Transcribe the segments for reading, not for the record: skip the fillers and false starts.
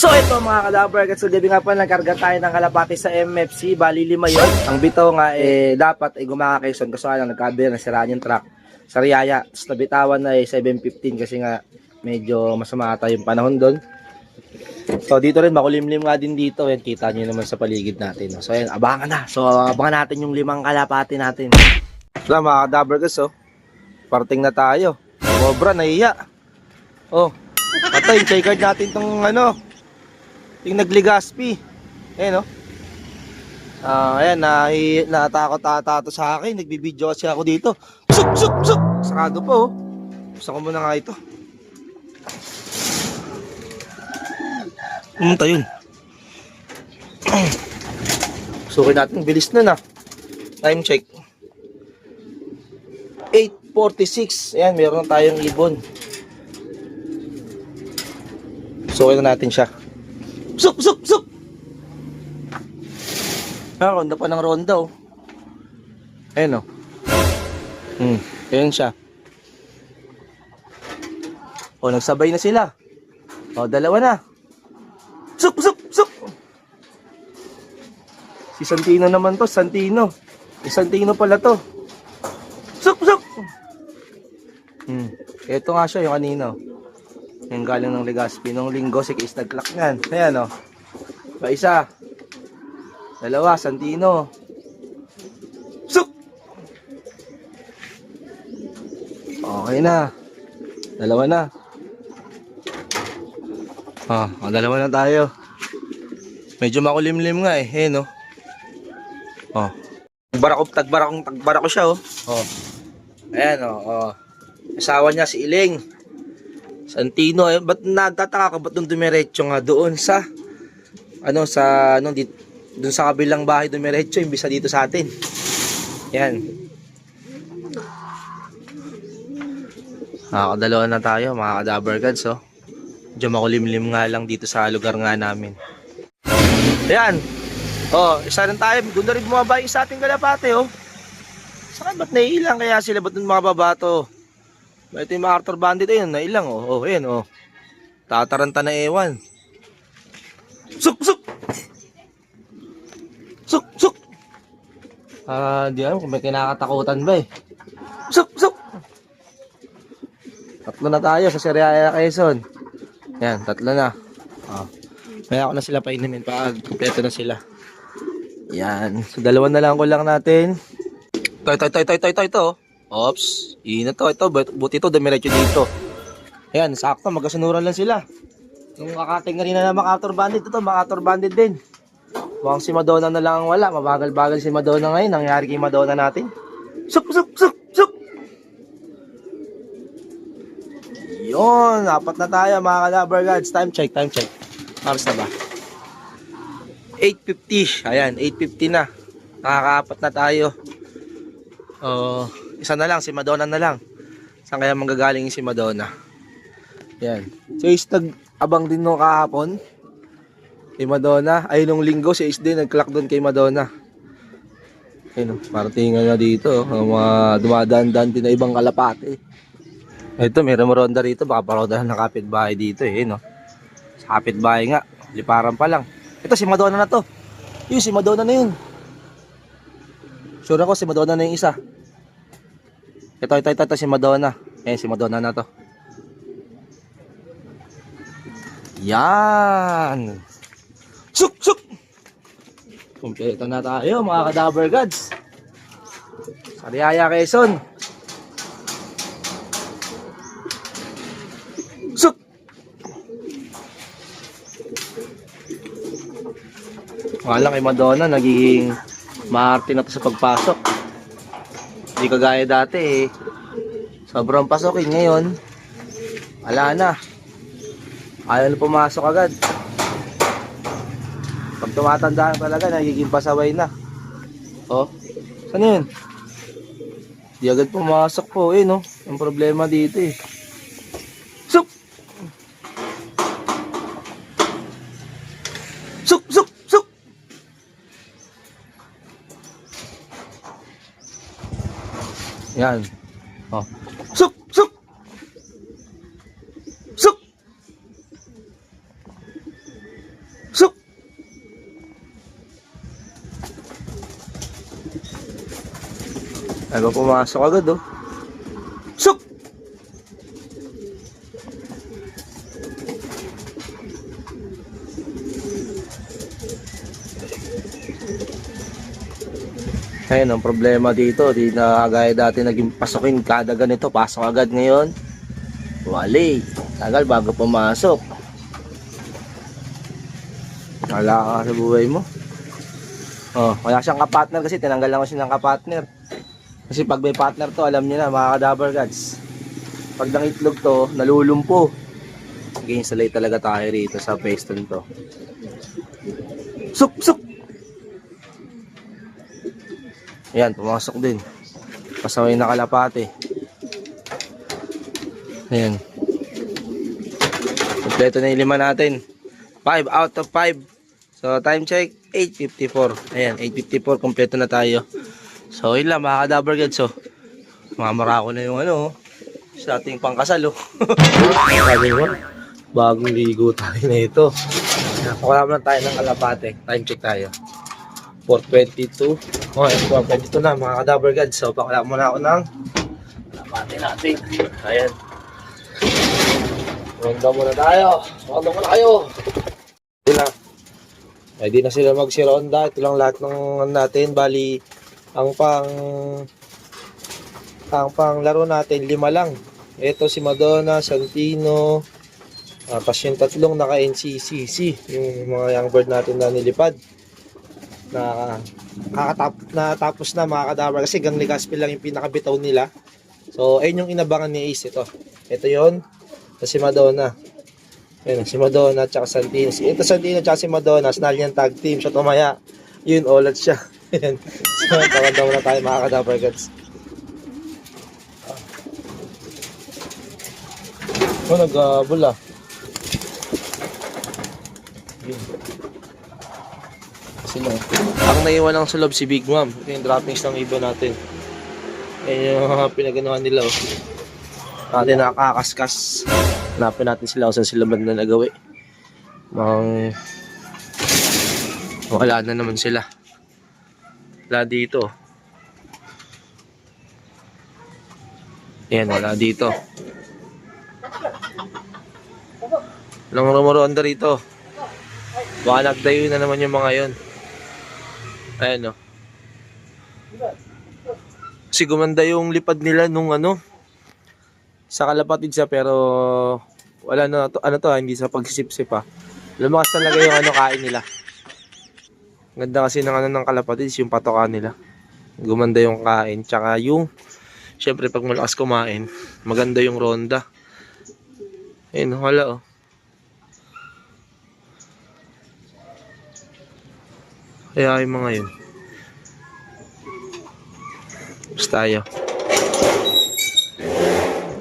So ito mga kadaber, at sa gabi nga pa nagkarga tayo ng kalapati sa MFC, bali 5 yun. Ang bitaw nga dapat gumaka Quezon, kaso lang nagkabila, nasiraan yung truck sa Riyaya. Tapos nabitawan na 7:15 kasi nga medyo masama ata yung panahon doon. So dito rin makulimlim nga din dito, yan kita nyo naman sa paligid natin. So yan, abangan na. So abangan natin yung 5 kalapati natin. So mga kadaber guys, parting na tayo. Sobra nahiya. Oh, patay yung check card natin tong yung nagligaspi. Ayan, ayan, natakot ata to sa akin. Nagbibideo kasi ako dito. Suk, suk, suk. Sarado po, Gusto ko muna nga ito. Pumunta yun. Sukin natin, bilis na. Time check 8:46. Ayan, meron tayong ibon. Sukin na natin siya. Suk, suk, suk. Ronda pa ng ronda, Ayan, ayan siya. Nagsabay na sila. Dalawa na. Suk, suk, suk. Si Santino naman to, Santino. Si Santino pala to. Suk, suk. Ito nga siya, yung kanino. Yung galing ng Legazpi nung linggo, si Case nag-clock nyan. Ayan, pa isa. Dalawa, Santino. Suk! Okay na. Dalawa na. Dalawa na tayo. Medyo makulimlim nga Ayan, Tagbarako siya, Ayan, asawa niya si Iling. Santino, ba't nagtataka ka ba't nung dumiretso nga doon sa doon sa kabilang bahay dumiretso imbis dito sa atin. Yan. Nakakadalawa na tayo mga kadaber gods, Medyo makulimlim nga lang dito sa lugar nga namin. Ayan. Isa rin tayo. Doon na rin bumaba sa ating kalapate, Saka ba't naiilang kaya sila? Ba't nung mga babato? Ito yung mga Arthur Bandit, ayun, nailang, ayan, tataranta na ewan. Suk, suk! Suk, suk! Di alam kung may kinakatakutan ba, Suk, suk! Tatlo na tayo sa Riyaya Quezon. Yan, tatlo na. Kaya ako na sila painumin pag kumpleto na sila. Yan, so dalawa na lang ko lang natin. Ito. Ops, inat to. Ito, buti ito, dumiretso dito. Ayan, sakto, magkasunuran lang sila. Yung kakating na rin na Arthur Bandit, ito, Arthur Bandit din. Mukhang si Madonna na lang ang wala. Mabagal-bagal si Madonna ngayon. Nangyari kay Madonna natin. Suk, suk, suk, suk! Yun, 4 na tayo mga kadaber gods. Time check. Oras na ba? 8:50. Ayan, 8:50 na. Nakaka-4 na tayo. Isa na lang, si Madonna na lang. Saan kaya manggagaling si Madonna? Yan. So is nag-abang din nung kahapon kay Madonna. Ay nung linggo si Is din nag-clock doon kay Madonna. Ayun, paratingan na dito. Mga dumadaan-daan din na ibang kalapate. Ito, may ronda rito. Baka parodahan ng kapitbahay dito Sa kapitbahay nga. Liparan pa lang. Ito si Madonna na to. Yun, si Madonna na yun. Sure ako si Madonna na yung isa. Ito si Madonna. Si Madonna na to. Yan. Suk, suk. Kumpleto na tayo mga kadaber gods. Sa Riyaya Quezon. Suk. Wala kay Madonna, nagiging maarte na to sa pagpasok. Hindi kagaya dati sobrang pasokin ngayon. Wala na. Ayaw na pumasok agad. Pag tumatanda talaga, nagiging pasaway na. Saan yun? Di agad pumasok po Ang problema dito Suk! Suk, suk, suk! Yan. Suk, suk! Suk! Ay ba pumasok agad oh. Suk! Ayun ang problema dito, di na gaya dati naging pasukin kada ganito, pasok agad ngayon. Wali, tagal bago pumasok. Wala ka sa buhay mo. Oh, wala siyang kapartner kasi tinanggal lang ko siya ng kapartner. Kasi pag may partner to, alam niyo na mga ka-Dabber Gods. Pag nangitlog to, nalulumpo. Mag-installate talaga tayo rito sa piston to. Suk! Suk! Ayan, pumasok din. Pasaway na kalapate. Ayan. Kompleto na yung 5 natin. 5 out of 5. So, time check, 8:54. Ayan, 8:54. Kompleto na tayo. So, yun lang, mga ka-Dabber Gods. So, mamara ko na yung ano, sa ating pangkasal, oh. Sabi mo, bagong ligo tayo na ito. Pakala mo lang tayo ng kalapate. Time check tayo. 4:22. Okay, 4:22 na, mga ka-Dabber Gods. So, pakala mo na ako ng kalapate natin. Ayan. Ronda muna tayo. Ronda muna kayo. Ito na. Ay, di na sila magsironda. Ito lang lahat ng natin. Bali, ang pang laro natin, 5 lang. Ito si Madonna, Santino, tapos yung tatlong naka NCCC, yung mga young bird natin na nilipad. Natapos na mga ka-Dabber kasi gang Legazpi lang yung pinakabitaw nila. So, ayun yung inabangan ni Ace ito. Ito yon, si Madonna. Ayun, si Madonna at saka Santino. Ito Santino at saka si Madonna, sinali niyang tag team siya tumaya. Yun, olat siya. So, tawag na tayo mga ka-Dabber Gods. Oh, nag-bula. Yun. Sino? Ang naiwan lang sa loob si Big Mom. Ito yung droppings ng iba natin. Ayan yung pinaganohan nila. Natin nakakaskas. Hanapin natin sila kung saan sila banda nagawi. Wala na naman sila. Wala dito. Ayan, wala dito. Walang rumoronda rito. Baka nagdayo na naman yung mga yon. Ayan o. Kasi gumanda yung lipad nila nung ano, sa kalapatid siya, pero wala na to, ano to, hindi sa pagsisip-sip pa. Lumakas talaga yung ano kain nila. Ganda kasi ng ano ng kalapatid, yung patokan nila. Gumanda yung kain, tsaka yung syempre pag malakas kumain, maganda yung ronda. Ayun, wala oh. Kaya yung mga yun. Tapos tayo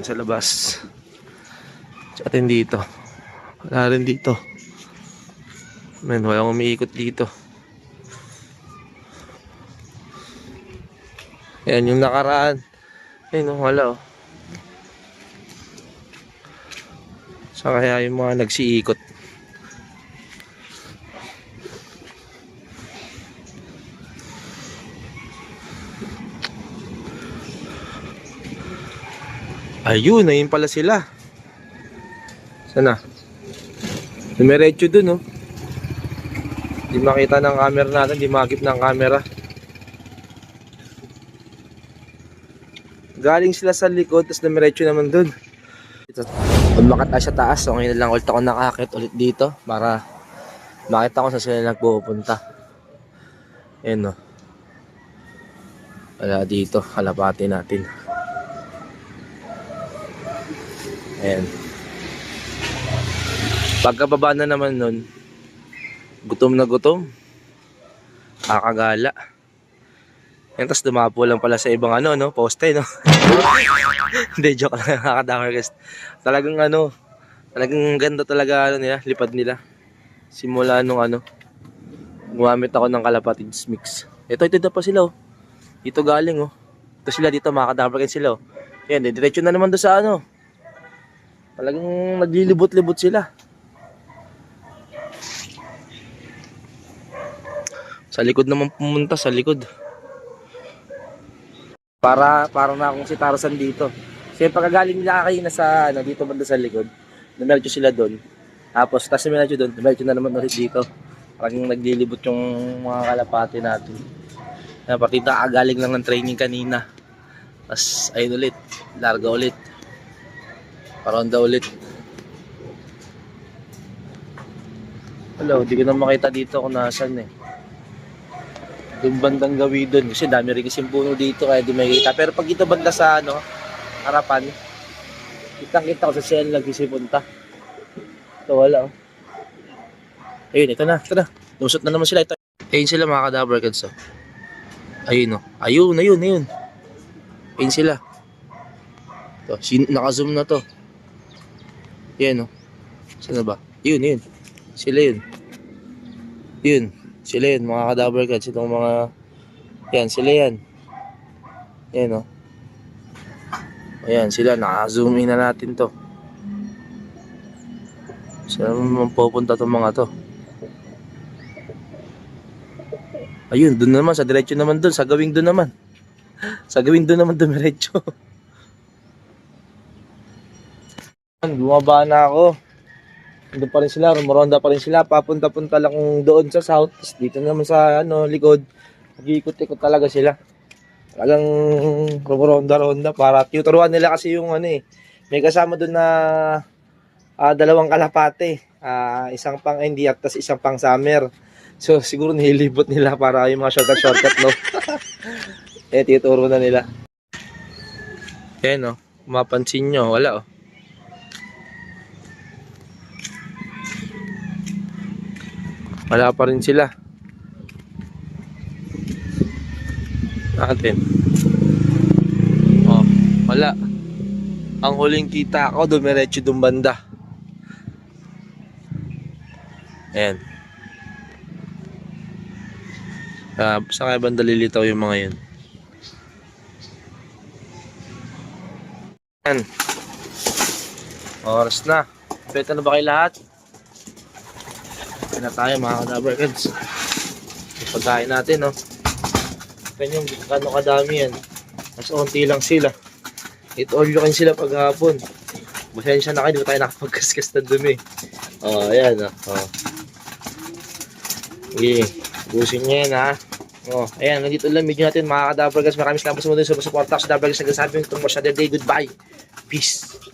sa labas. At dito. Wala rin dito. Man, walang umiikot dito. Ayan yung nakaraan. Ayun, wala oh. So kaya yung mga nagsiikot. Ayun, ayun pala sila. Sana? Dumiretso dun, oh. Di makita ng camera natin, di makip ng camera. Galing sila sa likod, tapos dumiretso naman dun. Umakat tayo sa taas, so ngayon lang ulit ako nakakit ulit dito para makita ko saan sila nagpupunta. Ayun, oh. Wala dito, kalapati natin. Ayan. Pagkababa na naman nun, gutom na gutom. Kakagala. Yan, tapos dumapo lang pala sa ibang ano, no? Poste, no? Hindi, joke lang, nakakadamar guys. Talagang ano, talagang ganda talaga ano nila, lipad nila. Simula nung ano, gumamit ako ng kalapatids mix. Ito na pa sila, oh. Dito galing, oh. Ito sila dito, makakadamar guys sila, oh. Yan, diretso na naman doon sa ano. Talagang naglilibot-libot sila. Sa likod naman pumunta, sa likod. Para na akong si Tarzan dito. Kasi pagkagaling nila kanina sa dito banda sa likod, dumiretso sila doon. Tapos dumiretso doon, dumiretso na naman ulit dito. Parang naglilibot yung mga kalapati natin. Partida kagaling lang ng training kanina. Tapos ayun ulit, larga ulit. Paronda ulit. Hello, hindi ko na makita dito kung nasaan eh. Doon bandang gawin doon. Kasi dami rin kasing puno dito kaya di makikita. Pero pag ito banda sa harapan, kitang-kita ko sa shell nagsipunta. Ito wala oh. Ayun, ito na. Lusot na naman sila. Ito. Ayun sila mga kadaver kids oh. Ayun oh. Ayun. Ayun sila. Ito, naka-zoom na to. Yan oh. Saan ba? Yun. Sila yun. Sila yun mga kadaver kids. Itong mga yan, sila yan. Yan oh. Ayan sila, naka-zoom in na natin to. Saan naman pupunta itong mga to? Ayun, doon naman, sa diretso naman doon, sa gawing doon naman. Sa gawing doon naman dumiretso. Bumaba na ako. Doon pa rin sila, rumoronda pa rin sila. Papunta-punta lang doon sa south. Dito naman sa likod. Nag-iikot-ikot talaga sila. Talagang rumoronda-ronda para tuturuan nila kasi yung may kasama doon na dalawang kalapate. Isang pang India at isang pang summer. So siguro nililibot nila para yung mga shortcut no. Tituro na nila. Ayan mapansin nyo, wala wala pa rin sila. Natin. Wala. Ang huling kita ko, dumiretso dun banda. Ayan. Sa kaya banda lilitaw yung mga yun. Ayan. Oras na. Pwede na ba kayo lahat? Pwede na tayo mga kadaver kids. Yung pagkain natin Ganyan yung kano kadami yan. Mas onti lang sila. All you can sila paghapon. Pasensya na kayo, di ba tayo nakapagkaskas na dumi. Ayan Okay, busin nyo yan ayan, nandito lang video natin mga kadaver guys. Maraming salamat sa mga sa support sa kadaver guys. Nagsasabi yung itong Day. Goodbye. Peace.